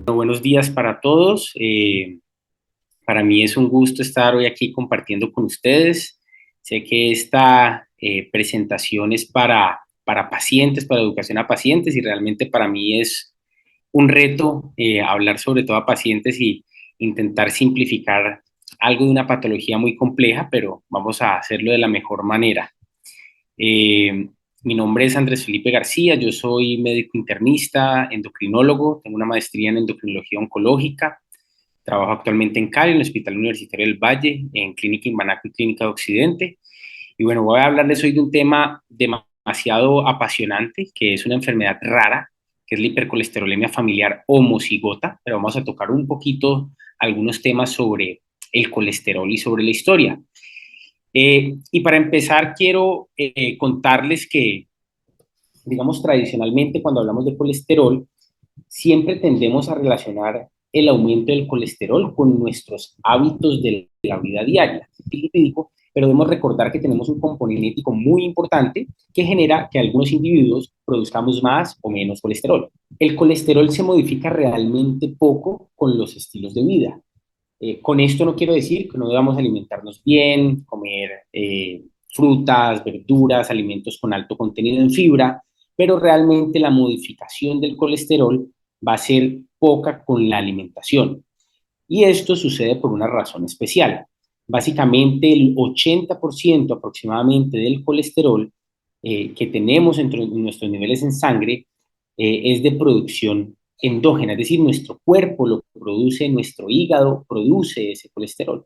Buenos días para todos. Para mí es un gusto estar hoy aquí compartiendo con ustedes. Sé que esta presentación es para pacientes, para educación a pacientes, y realmente para mí es un reto hablar sobre todo a pacientes y intentar simplificar algo de una patología muy compleja, pero vamos a hacerlo de la mejor manera. Eh, Mi nombre es Andrés Felipe García, yo soy médico internista, endocrinólogo, tengo una maestría en endocrinología oncológica. Trabajo actualmente en Cali, en el Hospital Universitario del Valle, en Clínica Imbanaco y Clínica de Occidente. Y bueno, voy a hablarles hoy de un tema demasiado apasionante, que es una enfermedad rara, que es la hipercolesterolemia familiar homocigota, pero vamos a tocar un poquito algunos temas sobre el colesterol y sobre la historia. Y para empezar, quiero contarles que, digamos, tradicionalmente cuando hablamos de colesterol, siempre tendemos a relacionar el aumento del colesterol con nuestros hábitos de la vida diaria, pero debemos recordar que tenemos un componente genético muy importante que genera que algunos individuos produzcamos más o menos colesterol. El colesterol se modifica realmente poco con los estilos de vida. Con esto no quiero decir que no debamos alimentarnos bien, comer frutas, verduras, alimentos con alto contenido en fibra, pero realmente la modificación del colesterol va a ser poca con la alimentación. Y esto sucede por una razón especial. Básicamente el 80% aproximadamente del colesterol que tenemos en nuestros niveles en sangre es de producción endógena, es decir, nuestro cuerpo lo produce, nuestro hígado produce ese colesterol.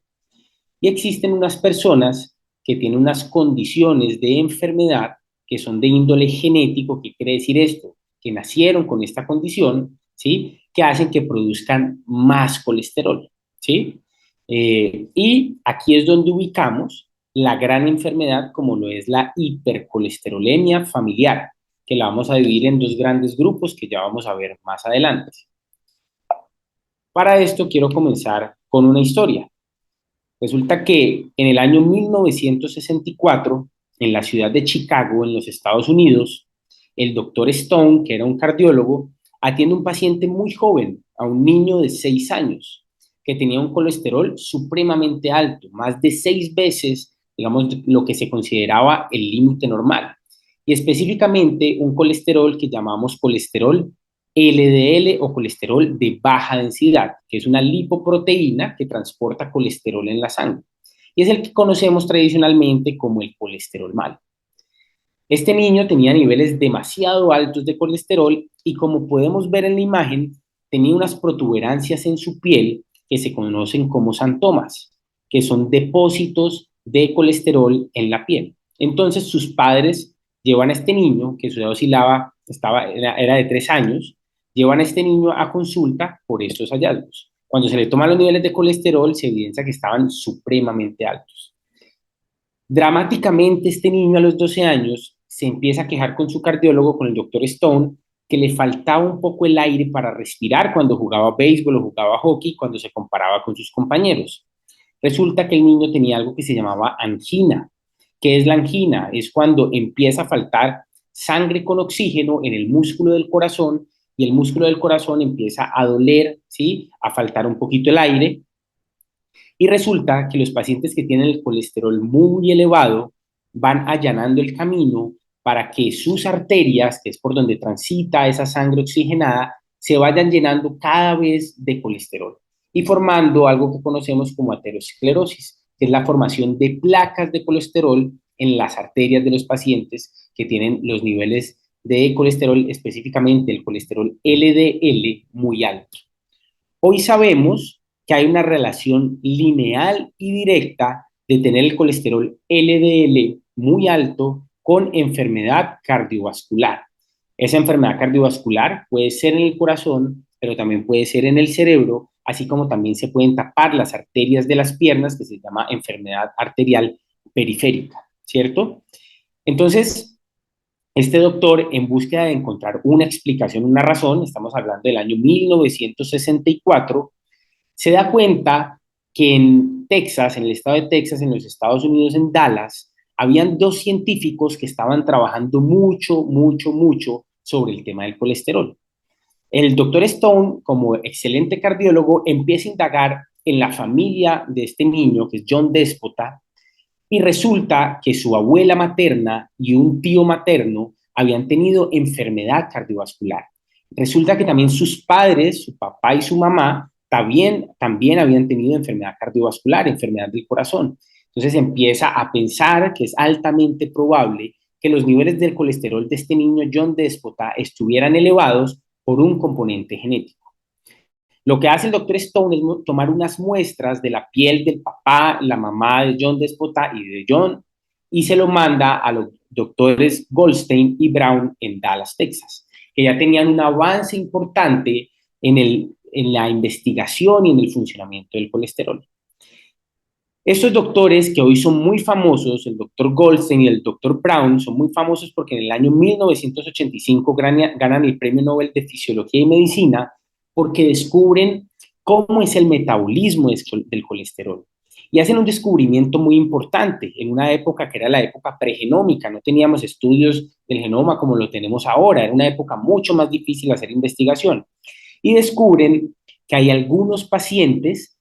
Y existen unas personas que tienen unas condiciones de enfermedad que son de índole genético. ¿Qué quiere decir esto? Que nacieron con esta condición, ¿sí? Que hacen que produzcan más colesterol, ¿sí? Y aquí es donde ubicamos la gran enfermedad como lo es la hipercolesterolemia familiar, que la vamos a dividir en dos grandes grupos que ya vamos a ver más adelante. Para esto quiero comenzar con una historia. Resulta que en el año 1964, en la ciudad de Chicago, en los Estados Unidos, el doctor Stone, que era un cardiólogo, atiende a un paciente muy joven, a un niño de 6 años, que tenía un colesterol supremamente alto, más de 6 veces, digamos, lo que se consideraba el límite normal. Y específicamente un colesterol que llamamos colesterol LDL o colesterol de baja densidad, que es una lipoproteína que transporta colesterol en la sangre. Y es el que conocemos tradicionalmente como el colesterol malo. Este niño tenía niveles demasiado altos de colesterol y, como podemos ver en la imagen, tenía unas protuberancias en su piel que se conocen como santomas, que son depósitos de colesterol en la piel. Entonces sus padres llevan a este niño, que su edad oscilaba, era de 3 años, llevan a este niño a consulta por estos hallazgos. Cuando se le toman los niveles de colesterol, se evidencia que estaban supremamente altos. Dramáticamente, este niño a los 12 años se empieza a quejar con su cardiólogo, con el doctor Stone, que le faltaba un poco el aire para respirar cuando jugaba béisbol o jugaba hockey, cuando se comparaba con sus compañeros. Resulta que el niño tenía algo que se llamaba angina. ¿Qué es la angina? Es cuando empieza a faltar sangre con oxígeno en el músculo del corazón y el músculo del corazón empieza a doler, ¿sí? A faltar un poquito el aire, y resulta que los pacientes que tienen el colesterol muy elevado van allanando el camino para que sus arterias, que es por donde transita esa sangre oxigenada, se vayan llenando cada vez de colesterol y formando algo que conocemos como aterosclerosis, que es la formación de placas de colesterol en las arterias de los pacientes que tienen los niveles de colesterol, específicamente el colesterol LDL, muy alto. Hoy sabemos que hay una relación lineal y directa de tener el colesterol LDL muy alto con enfermedad cardiovascular. Esa enfermedad cardiovascular puede ser en el corazón, pero también puede ser en el cerebro, así como también se pueden tapar las arterias de las piernas, que se llama enfermedad arterial periférica, ¿cierto? Entonces, este doctor, en búsqueda de encontrar una explicación, una razón, estamos hablando del año 1964, se da cuenta que en Texas, en el estado de Texas, en los Estados Unidos, en Dallas, habían dos científicos que estaban trabajando mucho sobre el tema del colesterol. El doctor Stone, como excelente cardiólogo, empieza a indagar en la familia de este niño, que es John Déspota, y resulta que su abuela materna y un tío materno habían tenido enfermedad cardiovascular. Resulta que también sus padres, su papá y su mamá, también habían tenido enfermedad cardiovascular, enfermedad del corazón. Entonces empieza a pensar que es altamente probable que los niveles del colesterol de este niño John Déspota estuvieran elevados por un componente genético. Lo que hace el doctor Stone es tomar unas muestras de la piel del papá, la mamá de John Despota y de John, y se lo manda a los doctores Goldstein y Brown en Dallas, Texas, que ya tenían un avance importante en la investigación y en el funcionamiento del colesterol. Estos doctores que hoy son muy famosos, el doctor Goldstein y el doctor Brown, son muy famosos porque en el año 1985 ganan el Premio Nobel de Fisiología y Medicina porque descubren cómo es el metabolismo del colesterol. Y hacen un descubrimiento muy importante en una época que era la época pregenómica, no teníamos estudios del genoma como lo tenemos ahora, era una época mucho más difícil hacer investigación. Y descubren que hay algunos pacientes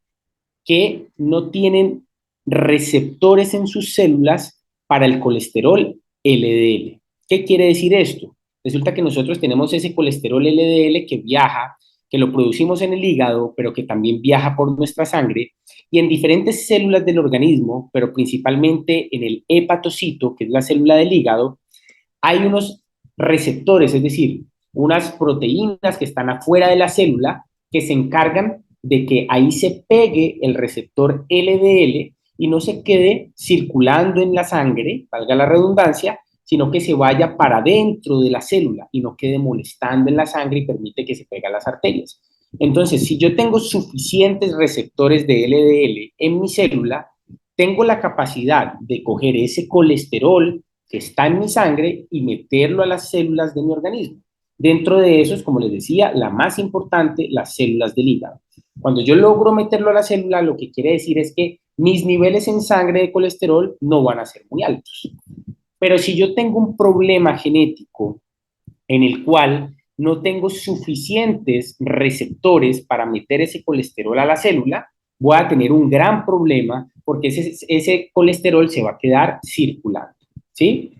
que no tienen receptores en sus células para el colesterol LDL. ¿Qué quiere decir esto? Resulta que nosotros tenemos ese colesterol LDL que viaja, que lo producimos en el hígado, pero que también viaja por nuestra sangre y en diferentes células del organismo, pero principalmente en el hepatocito, que es la célula del hígado, hay unos receptores, es decir, unas proteínas que están afuera de la célula que se encargan de que ahí se pegue el receptor LDL y no se quede circulando en la sangre, valga la redundancia, sino que se vaya para dentro de la célula y no quede molestando en la sangre y permite que se pegue a las arterias. Entonces, si yo tengo suficientes receptores de LDL en mi célula, tengo la capacidad de coger ese colesterol que está en mi sangre y meterlo a las células de mi organismo. Dentro de eso es, como les decía, la más importante, las células del hígado. Cuando yo logro meterlo a la célula, lo que quiere decir es que mis niveles en sangre de colesterol no van a ser muy altos. Pero si yo tengo un problema genético en el cual no tengo suficientes receptores para meter ese colesterol a la célula, voy a tener un gran problema porque ese colesterol se va a quedar circulando, ¿sí?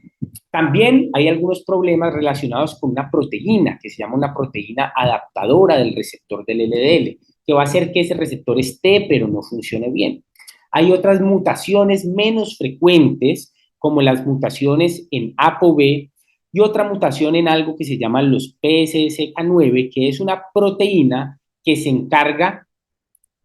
También hay algunos problemas relacionados con una proteína que se llama una proteína adaptadora del receptor del LDL, que va a hacer que ese receptor esté pero no funcione bien. Hay otras mutaciones menos frecuentes, como las mutaciones en ApoB y otra mutación en algo que se llama los PSSK9, que es una proteína que se encarga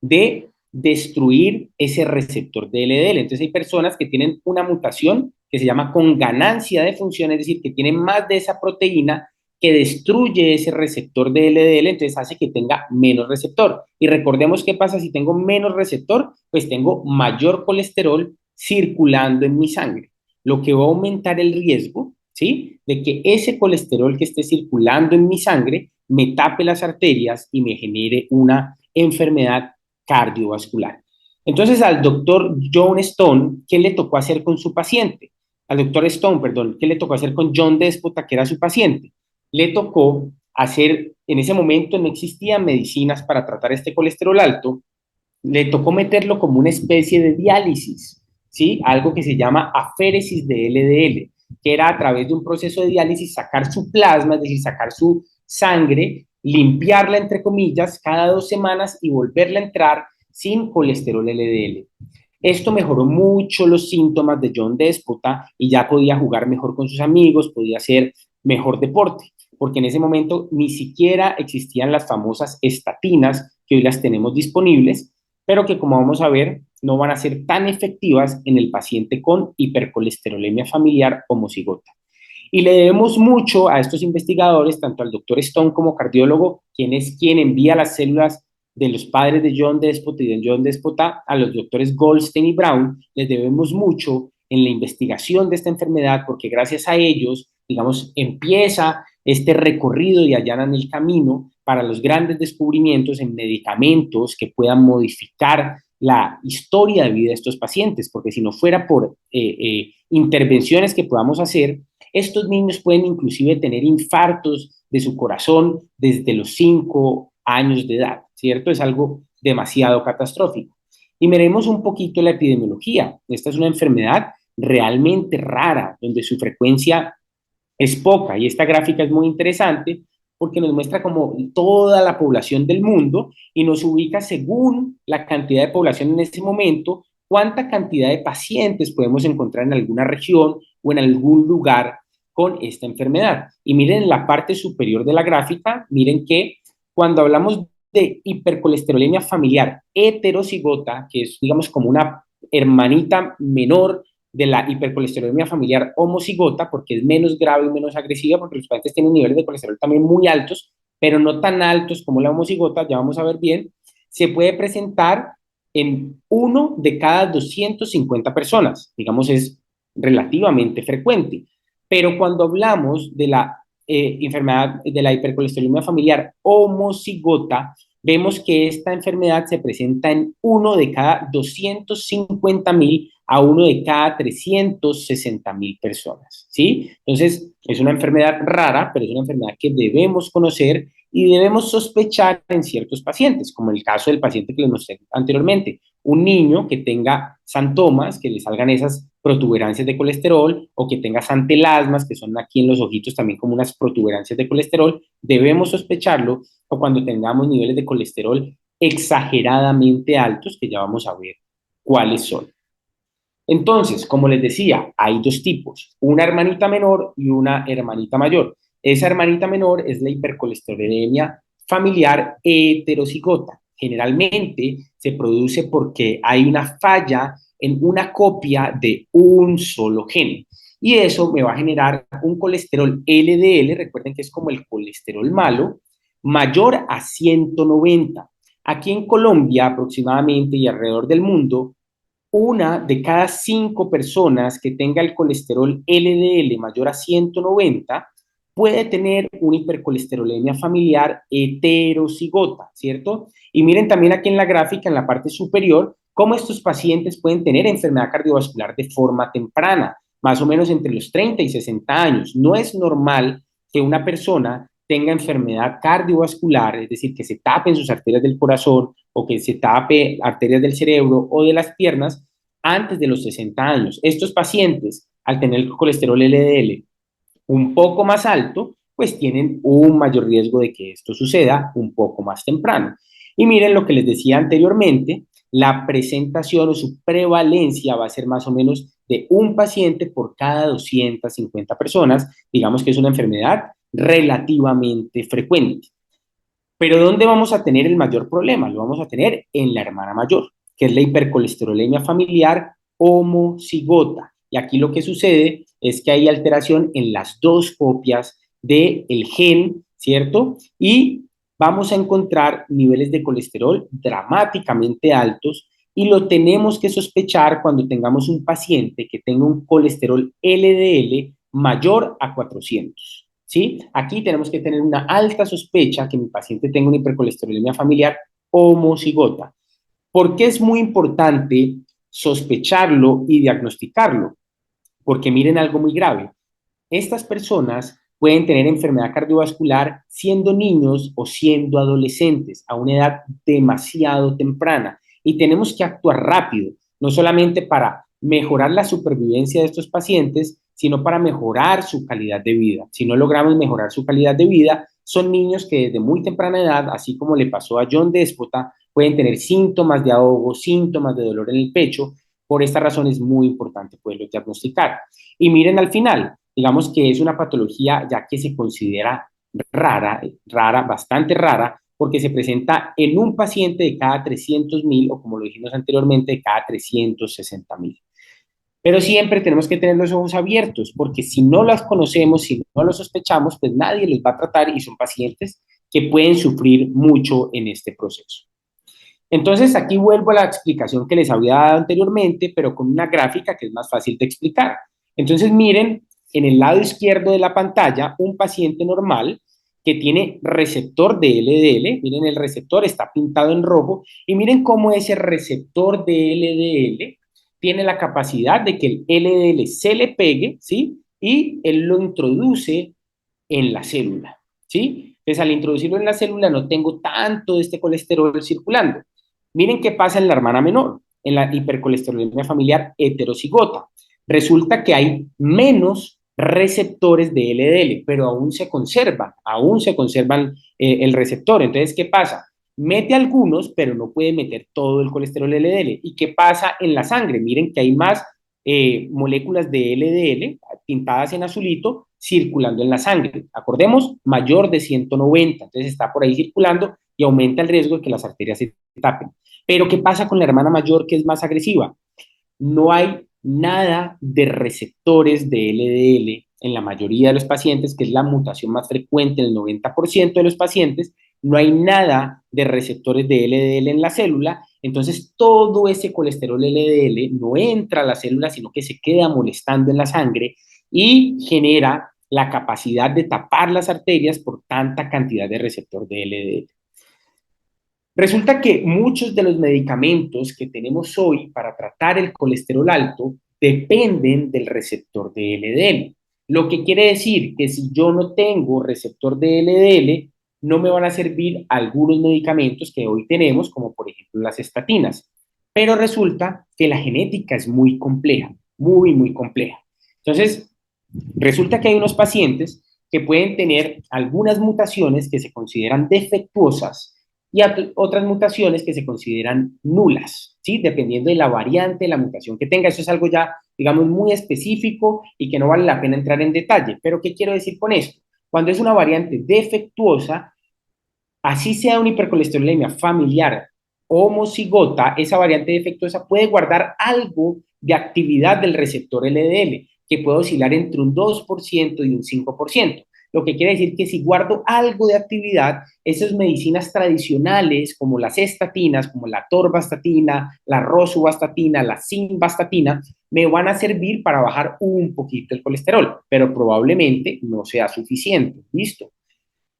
de destruir ese receptor de LDL. Entonces hay personas que tienen una mutación que se llama con ganancia de función, es decir, que tienen más de esa proteína que destruye ese receptor de LDL, entonces hace que tenga menos receptor. Y recordemos qué pasa si tengo menos receptor, pues tengo mayor colesterol circulando en mi sangre, lo que va a aumentar el riesgo, ¿sí?, de que ese colesterol que esté circulando en mi sangre me tape las arterias y me genere una enfermedad cardiovascular. Entonces, al doctor John Stone, ¿qué le tocó hacer con su paciente? Al doctor Stone, perdón, ¿qué le tocó hacer con John Despota, que era su paciente? Le tocó hacer, en ese momento no existían medicinas para tratar este colesterol alto, le tocó meterlo como una especie de diálisis, ¿sí? Algo que se llama aféresis de LDL, que era a través de un proceso de diálisis sacar su plasma, es decir, sacar su sangre, limpiarla entre comillas cada 2 semanas y volverla a entrar sin colesterol LDL. Esto mejoró mucho los síntomas de John Despota y ya podía jugar mejor con sus amigos, podía hacer mejor deporte, porque en ese momento ni siquiera existían las famosas estatinas que hoy las tenemos disponibles, pero que, como vamos a ver, no van a ser tan efectivas en el paciente con hipercolesterolemia familiar homocigota. Y le debemos mucho a estos investigadores, tanto al doctor Stone como cardiólogo, quien es quien envía las células de los padres de John Despota y de John Despota a los doctores Goldstein y Brown. Les debemos mucho en la investigación de esta enfermedad, porque gracias a ellos, digamos, empieza este recorrido y allanan el camino para los grandes descubrimientos en medicamentos que puedan modificar la historia de vida de estos pacientes, porque si no fuera por intervenciones que podamos hacer, estos niños pueden inclusive tener infartos de su corazón desde los 5 años de edad, ¿cierto? Es algo demasiado catastrófico. Y miremos un poquito la epidemiología. Esta es una enfermedad realmente rara, donde su frecuencia es poca. Y esta gráfica es muy interesante porque nos muestra como toda la población del mundo y nos ubica según la cantidad de población en ese momento, cuánta cantidad de pacientes podemos encontrar en alguna región o en algún lugar con esta enfermedad. Y miren en la parte superior de la gráfica, miren que cuando hablamos de hipercolesterolemia familiar heterocigota, que es digamos como una hermanita menor de la hipercolesterolemia familiar homocigota, porque es menos grave y menos agresiva, porque los pacientes tienen niveles de colesterol también muy altos, pero no tan altos como la homocigota, ya vamos a ver bien, se puede presentar en 1 de cada 250 personas, digamos es relativamente frecuente, pero cuando hablamos de la enfermedad de la hipercolesterolemia familiar homocigota, vemos que esta enfermedad se presenta en 1 de cada 250.000 a 1 de cada 360.000 personas, ¿sí? Entonces, es una enfermedad rara, pero es una enfermedad que debemos conocer y debemos sospechar en ciertos pacientes, como el caso del paciente que les mostré anteriormente, un niño que tenga santomas, que le salgan esas protuberancias de colesterol, o que tenga santelasmas, que son aquí en los ojitos también como unas protuberancias de colesterol, debemos sospecharlo, o cuando tengamos niveles de colesterol exageradamente altos, que ya vamos a ver cuáles son. Entonces, como les decía, hay dos tipos, una hermanita menor y una hermanita mayor. Esa hermanita menor es la hipercolesterolemia familiar heterocigota. Generalmente se produce porque hay una falla en una copia de un solo gen. Y eso me va a generar un colesterol LDL, recuerden que es como el colesterol malo, mayor a 190. Aquí en Colombia aproximadamente y alrededor del mundo, 1 de cada 5 personas que tenga el colesterol LDL mayor a 190 puede tener una hipercolesterolemia familiar heterocigota, ¿cierto? Y miren también aquí en la gráfica, en la parte superior, cómo estos pacientes pueden tener enfermedad cardiovascular de forma temprana, más o menos entre los 30 y 60 años. No es normal que una persona tenga enfermedad cardiovascular, es decir, que se tapen sus arterias del corazón o que se tape arterias del cerebro o de las piernas antes de los 60 años. Estos pacientes, al tener el colesterol LDL un poco más alto, pues tienen un mayor riesgo de que esto suceda un poco más temprano. Y miren lo que les decía anteriormente, la presentación o su prevalencia va a ser más o menos de un paciente por cada 250 personas. Digamos que es una enfermedad relativamente frecuente. Pero ¿dónde vamos a tener el mayor problema? Lo vamos a tener en la hermana mayor, que es la hipercolesterolemia familiar homocigota. Y aquí lo que sucede es que hay alteración en las dos copias del gen, ¿cierto? Y vamos a encontrar niveles de colesterol dramáticamente altos y lo tenemos que sospechar cuando tengamos un paciente que tenga un colesterol LDL mayor a 400. ¿Sí? Aquí tenemos que tener una alta sospecha que mi paciente tenga una hipercolesterolemia familiar homocigota. ¿Por qué es muy importante sospecharlo y diagnosticarlo? Porque miren algo muy grave. Estas personas pueden tener enfermedad cardiovascular siendo niños o siendo adolescentes a una edad demasiado temprana y tenemos que actuar rápido, no solamente para mejorar la supervivencia de estos pacientes, sino para mejorar su calidad de vida. Si no logramos mejorar su calidad de vida, son niños que desde muy temprana edad, así como le pasó a John Déspota, pueden tener síntomas de ahogo, síntomas de dolor en el pecho. Por esta razón es muy importante poderlo diagnosticar. Y miren al final, digamos que es una patología ya que se considera rara, bastante rara, porque se presenta en un paciente de cada 300.000 o como lo dijimos anteriormente, de cada 360.000. Pero siempre tenemos que tener los ojos abiertos, porque si no las conocemos, si no los sospechamos, pues nadie los va a tratar y son pacientes que pueden sufrir mucho en este proceso. Entonces, aquí vuelvo a la explicación que les había dado anteriormente, pero con una gráfica que es más fácil de explicar. Entonces, miren, en el lado izquierdo de la pantalla, un paciente normal que tiene receptor de LDL, miren el receptor está pintado en rojo, y miren cómo ese receptor de LDL tiene la capacidad de que el LDL se le pegue, ¿sí? Y él lo introduce en la célula. ¿sí? Entonces, al introducirlo en la célula no tengo tanto de este colesterol circulando. Miren qué pasa en la hermana menor, en la hipercolesterolemia familiar heterocigota. Resulta que hay menos receptores de LDL, pero aún se conservan el receptor. Entonces, ¿qué pasa? Mete algunos, pero no puede meter todo el colesterol LDL. ¿Y qué pasa en la sangre? Miren que hay más moléculas de LDL pintadas en azulito circulando en la sangre. Acordemos, mayor de 190, entonces está por ahí circulando y aumenta el riesgo de que las arterias se tapen. Pero ¿qué pasa con la hermana mayor que es más agresiva? No hay nada de receptores de LDL en la mayoría de los pacientes, que es la mutación más frecuente en el 90% de los pacientes. No hay nada de receptores de LDL en la célula, entonces todo ese colesterol LDL no entra a la célula, sino que se queda molestando en la sangre y genera la capacidad de tapar las arterias por tanta cantidad de receptor de LDL. Resulta que muchos de los medicamentos que tenemos hoy para tratar el colesterol alto dependen del receptor de LDL. Lo que quiere decir que si yo no tengo receptor de LDL, no me van a servir algunos medicamentos que hoy tenemos, como por ejemplo las estatinas. Pero resulta que la genética es muy compleja, muy, muy compleja. Entonces, resulta que hay unos pacientes que pueden tener algunas mutaciones que se consideran defectuosas y otras mutaciones que se consideran nulas, ¿sí? Dependiendo de la variante, de la mutación que tenga. Eso es algo ya, digamos, muy específico y que no vale la pena entrar en detalle. Pero, ¿qué quiero decir con esto? Cuando es una variante defectuosa, así sea una hipercolesterolemia familiar homocigota, esa variante defectuosa puede guardar algo de actividad del receptor LDL, que puede oscilar entre un 2% y un 5%. Lo que quiere decir que si guardo algo de actividad, esas medicinas tradicionales como las estatinas, como la torvastatina, la rosuvastatina, la simvastatina, me van a servir para bajar un poquito el colesterol, pero probablemente no sea suficiente. ¿Listo?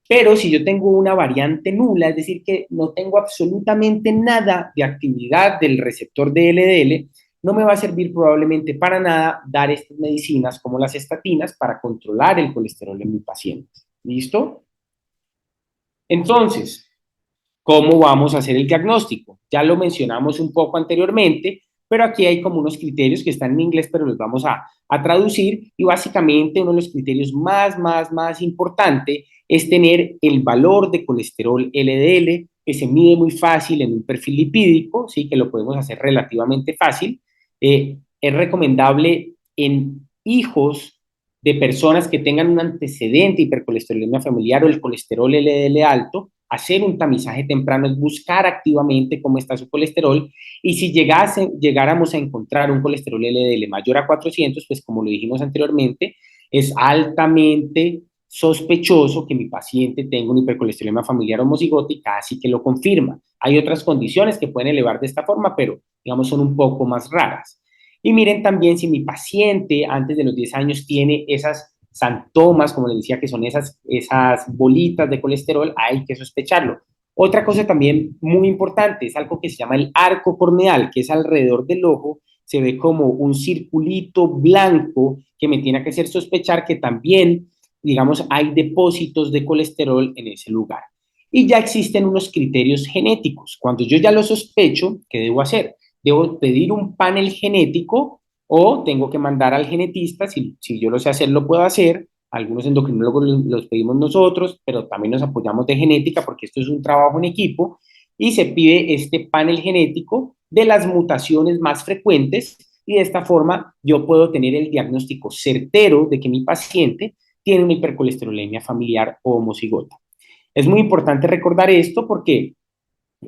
Pero si yo tengo una variante nula, es decir, que no tengo absolutamente nada de actividad del receptor de LDL, no me va a servir probablemente para nada dar estas medicinas como las estatinas para controlar el colesterol en mi paciente. ¿Listo? Entonces, ¿cómo vamos a hacer el diagnóstico? Ya lo mencionamos un poco anteriormente, pero aquí hay como unos criterios que están en inglés, pero los vamos a traducir y básicamente uno de los criterios más importante es tener el valor de colesterol LDL, que se mide muy fácil en un perfil lipídico, sí, que lo podemos hacer relativamente fácil. Es recomendable en hijos de personas que tengan un antecedente de hipercolesterolemia familiar o el colesterol LDL alto, hacer un tamizaje temprano es buscar activamente cómo está su colesterol y si llegáramos a encontrar un colesterol LDL mayor a 400, pues como lo dijimos anteriormente, es altamente sospechoso que mi paciente tenga una hipercolesterolemia familiar homocigótica, así que lo confirma. Hay otras condiciones que pueden elevar de esta forma, pero digamos son un poco más raras. Y miren también si mi paciente antes de los 10 años tiene esas santomas, como les decía, que son esas bolitas de colesterol, hay que sospecharlo. Otra cosa también muy importante es algo que se llama el arco corneal, que es alrededor del ojo, se ve como un circulito blanco que me tiene que hacer sospechar que también, digamos, hay depósitos de colesterol en ese lugar. Y ya existen unos criterios genéticos. Cuando yo ya lo sospecho, ¿qué debo hacer? Debo pedir un panel genético o tengo que mandar al genetista, si yo lo sé hacer, lo puedo hacer. Algunos endocrinólogos los pedimos nosotros, pero también nos apoyamos de genética porque esto es un trabajo en equipo y se pide este panel genético de las mutaciones más frecuentes y de esta forma yo puedo tener el diagnóstico certero de que mi paciente tiene una hipercolesterolemia familiar o homocigota. Es muy importante recordar esto porque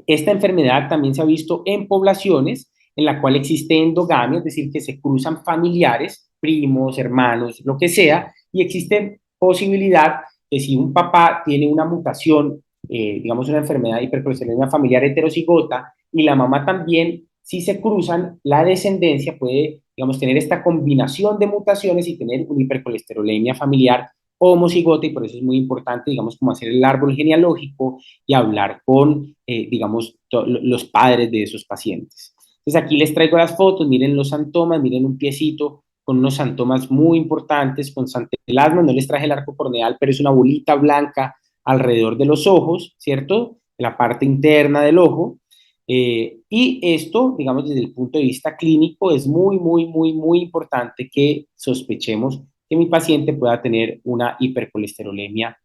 esta enfermedad también se ha visto en poblaciones en la cual existe endogamia, es decir, que se cruzan familiares, primos, hermanos, lo que sea, y existe posibilidad que si un papá tiene una mutación, digamos una enfermedad de hipercolesterolemia familiar heterocigota, y la mamá también, si se cruzan, la descendencia puede, digamos, tener esta combinación de mutaciones y tener una hipercolesterolemia familiar homocigota, y por eso es muy importante, digamos, como hacer el árbol genealógico y hablar con, digamos, los padres de esos pacientes. Entonces aquí les traigo las fotos, miren los santomas, miren un piecito con unos santomas muy importantes, con santelasma, no les traje el arco corneal, pero es una bolita blanca alrededor de los ojos, ¿cierto? La parte interna del ojo. Y esto, digamos, desde el punto de vista clínico, es muy, muy, muy, muy importante que sospechemos que mi paciente pueda tener una hipercolesterolemia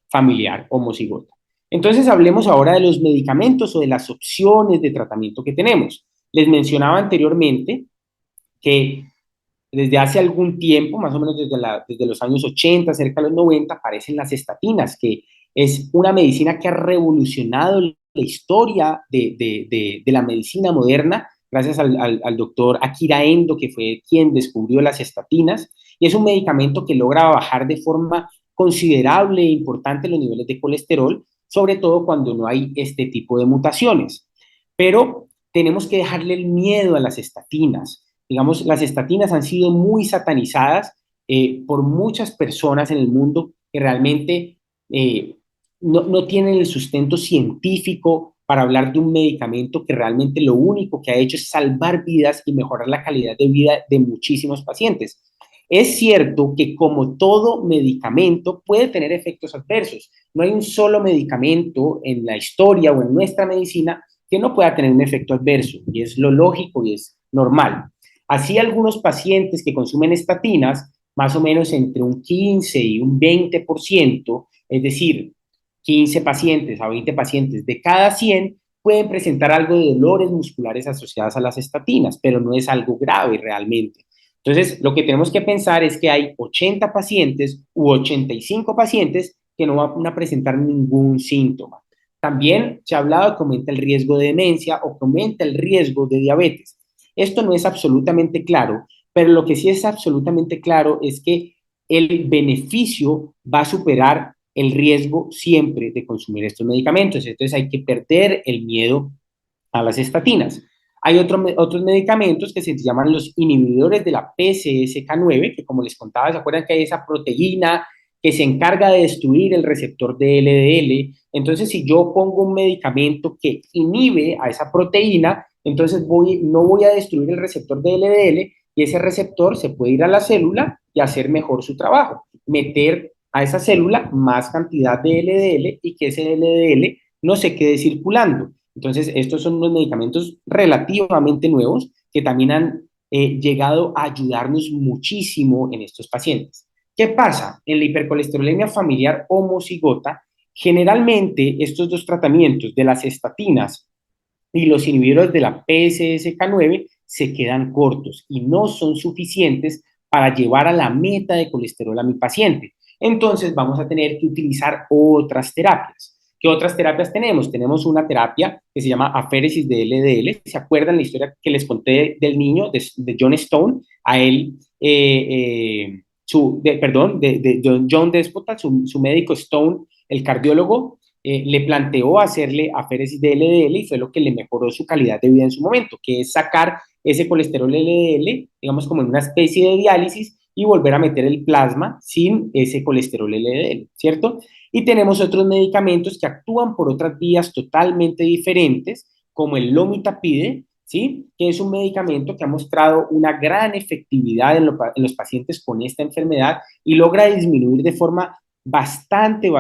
familiar homocigota. Entonces, hablemos ahora de los medicamentos o de las opciones de tratamiento que tenemos. Les mencionaba anteriormente que desde hace algún tiempo, más o menos desde los años 80, cerca de los 90, aparecen las estatinas, que es una medicina que ha revolucionado la historia de la medicina moderna, gracias al doctor Akira Endo, que fue quien descubrió las estatinas, y es un medicamento que logra bajar de forma considerable e importante los niveles de colesterol, sobre todo cuando no hay este tipo de mutaciones. Pero tenemos que dejarle el miedo a las estatinas. Digamos, las estatinas han sido muy satanizadas por muchas personas en el mundo que realmente no tienen el sustento científico para hablar de un medicamento que realmente lo único que ha hecho es salvar vidas y mejorar la calidad de vida de muchísimos pacientes. Es cierto que como todo medicamento puede tener efectos adversos. No hay un solo medicamento en la historia o en nuestra medicina que no pueda tener un efecto adverso, y es lo lógico y es normal. Así algunos pacientes que consumen estatinas, más o menos entre un 15 y un 20%, es decir, 15 pacientes a 20 pacientes de cada 100 pueden presentar algo de dolores musculares asociadas a las estatinas, pero no es algo grave realmente. Entonces, lo que tenemos que pensar es que hay 80 pacientes u 85 pacientes que no van a presentar ningún síntoma. También se ha hablado de que aumenta el riesgo de demencia o que aumenta el riesgo de diabetes. Esto no es absolutamente claro, pero lo que sí es absolutamente claro es que el beneficio va a superar el riesgo siempre de consumir estos medicamentos. Entonces hay que perder el miedo a las estatinas. Hay otros medicamentos que se llaman los inhibidores de la PCSK9, que como les contaba, ¿se acuerdan que hay esa proteína que se encarga de destruir el receptor de LDL? Entonces, si yo pongo un medicamento que inhibe a esa proteína, entonces no voy a destruir el receptor de LDL y ese receptor se puede ir a la célula y hacer mejor su trabajo, meter a esa célula más cantidad de LDL y que ese LDL no se quede circulando. Entonces, estos son unos medicamentos relativamente nuevos que también han llegado a ayudarnos muchísimo en estos pacientes. ¿Qué pasa? En la hipercolesterolemia familiar homocigota, generalmente estos dos tratamientos de las estatinas y los inhibidores de la PCSK9 se quedan cortos y no son suficientes para llevar a la meta de colesterol a mi paciente. Entonces vamos a tener que utilizar otras terapias. ¿Qué otras terapias tenemos? Tenemos una terapia que se llama aféresis de LDL. ¿Se acuerdan la historia que les conté del niño de John Stone? A él, de John Despota, su médico Stone, el cardiólogo, le planteó hacerle aféresis de LDL y fue lo que le mejoró su calidad de vida en su momento, que es sacar ese colesterol LDL, digamos como en una especie de diálisis y volver a meter el plasma sin ese colesterol LDL, ¿cierto? Y tenemos otros medicamentos que actúan por otras vías totalmente diferentes, como el lomitapide, ¿sí? Que es un medicamento que ha mostrado una gran efectividad en los pacientes con esta enfermedad y logra disminuir de forma bastante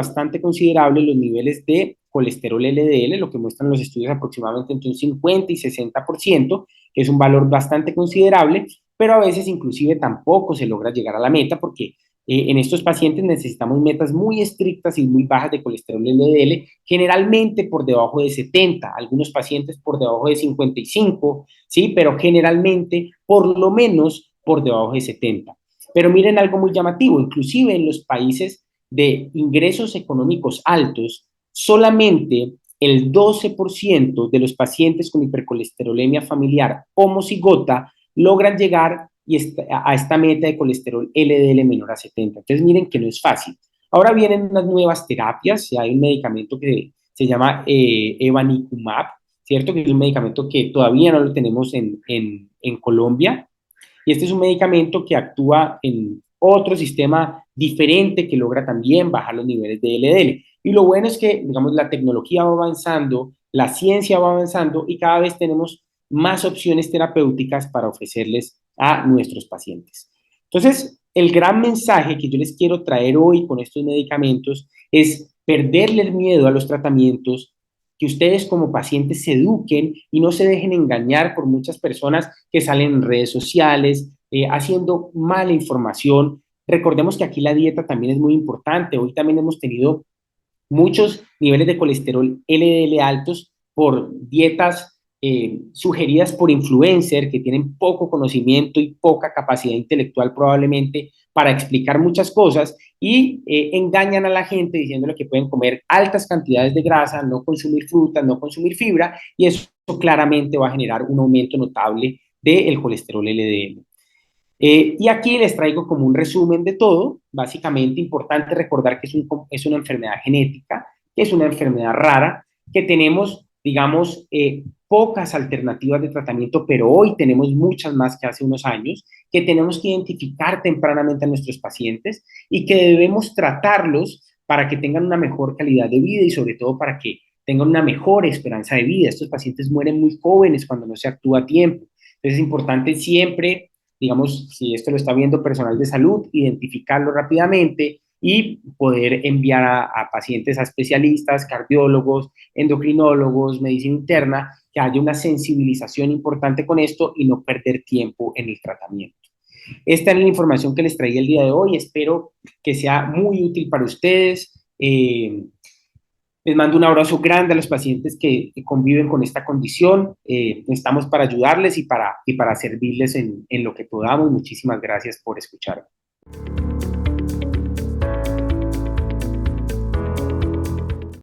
considerable los niveles de colesterol LDL, lo que muestran los estudios aproximadamente entre un 50 y 60%, que es un valor bastante considerable, pero a veces inclusive tampoco se logra llegar a la meta porque en estos pacientes necesitamos metas muy estrictas y muy bajas de colesterol LDL, generalmente por debajo de 70, algunos pacientes por debajo de 55, ¿sí? Pero generalmente por lo menos por debajo de 70. Pero miren algo muy llamativo, inclusive en los países de ingresos económicos altos, solamente el 12% de los pacientes con hipercolesterolemia familiar homocigota logran llegar a esta meta de colesterol LDL menor a 70. Entonces miren que no es fácil. Ahora vienen unas nuevas terapias, hay un medicamento que se llama Evanicumab, ¿cierto? Que es un medicamento que todavía no lo tenemos en Colombia, y este es un medicamento que actúa en otro sistema diferente que logra también bajar los niveles de LDL. Y lo bueno es que, digamos, la tecnología va avanzando, la ciencia va avanzando y cada vez tenemos más opciones terapéuticas para ofrecerles a nuestros pacientes. Entonces, el gran mensaje que yo les quiero traer hoy con estos medicamentos es perderle el miedo a los tratamientos, que ustedes como pacientes se eduquen y no se dejen engañar por muchas personas que salen en redes sociales, haciendo mala información. Recordemos que aquí la dieta también es muy importante. Hoy también hemos tenido muchos niveles de colesterol LDL altos por dietas sugeridas por influencers que tienen poco conocimiento y poca capacidad intelectual probablemente para explicar muchas cosas y engañan a la gente diciéndole que pueden comer altas cantidades de grasa, no consumir frutas, no consumir fibra, y eso claramente va a generar un aumento notable del colesterol LDL. Y aquí les traigo como un resumen de todo. Básicamente, importante recordar que es una enfermedad genética, que es una enfermedad rara, que tenemos, digamos, pocas alternativas de tratamiento, pero hoy tenemos muchas más que hace unos años, que tenemos que identificar tempranamente a nuestros pacientes y que debemos tratarlos para que tengan una mejor calidad de vida y sobre todo para que tengan una mejor esperanza de vida. Estos pacientes mueren muy jóvenes cuando no se actúa a tiempo. Entonces es importante siempre, digamos, si esto lo está viendo personal de salud, identificarlo rápidamente y poder enviar a pacientes a especialistas, cardiólogos, endocrinólogos, medicina interna, que haya una sensibilización importante con esto y no perder tiempo en el tratamiento. Esta es la información que les traía el día de hoy. Espero que sea muy útil para ustedes. Les mando un abrazo grande a los pacientes que conviven con esta condición. Estamos para ayudarles y para servirles en lo que podamos. Muchísimas gracias por escuchar.